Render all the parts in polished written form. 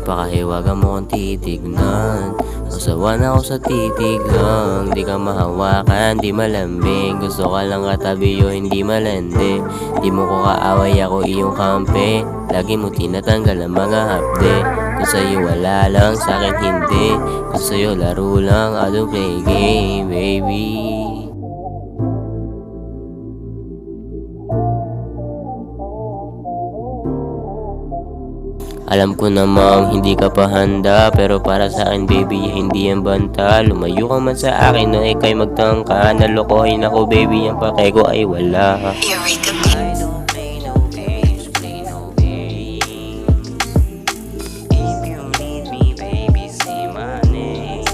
Pakihiwaga mo kong titignan. Masawa na ako sa titig lang. Di ka mahawakan, di malambing. Gusto ka lang katabi o hindi malandi. Di mo ko kaaway, ako iyong kampe. Lagi mo tinatanggal ang mga hapde. Kung sa'yo wala lang, sa'kin hindi. Kung sa'yo laro lang, I don't play game, baby. Alam ko namang hindi ka pa handa, pero para sa akin baby hindi yan banta. Lumayo ka man sa akin na ika'y magtangka. Nalokohin ako baby, ang pake ko ay wala. I don't play no games, play no games. If you need me baby say my name.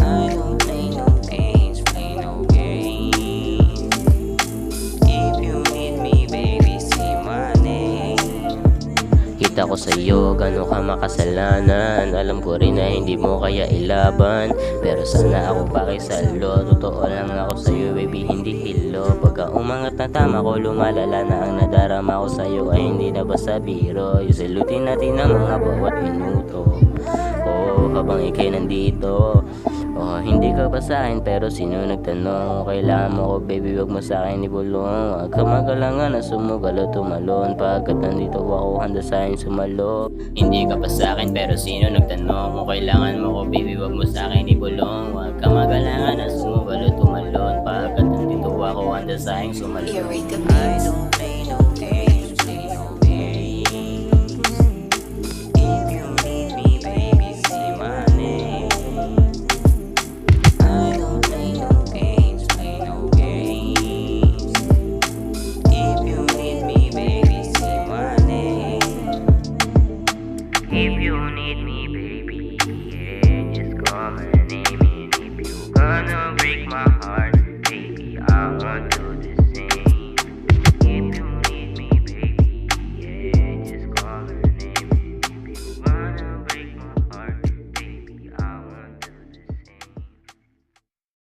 I don't play no games, play no games. If you need me baby say my name. Kita ko sa'yo, gano'n ka makasalanan. Alam ko rin na hindi mo kaya ilaban, pero sana ako pakisalo. Totoo lang ako sa'yo baby, hindi hilo. Pagka umangat na tama ko, lumalala na ang nadarama ko sa'yo. Ay hindi na basta biro. Yusilutin natin ang mga bawat minuto. Oh, habang ikay nandito. Oh, hindi ka pa sa'kin pero sino nagtanong? Kailangan mo ko baby, wag mo sa'kin ibulong. Huwag ka magalangan na sumugal o tumalon. Pagkat nandito ako, handa sa'kin sumalo. Hindi ka pa sa'kin pero sino nagtanong? Kailangan mo ko baby, wag mo sa'kin ibulong. Huwag ka magalangan na sumugal o tumalon. Pagkat nandito ako, handa sa'kin sumalo. I don't play no games, play no games. If you need me baby, say my name. I don't play no games, play no games. If you need me baby, say my name. If you need me baby, yeah, just call my name. And if you gonna break my heart,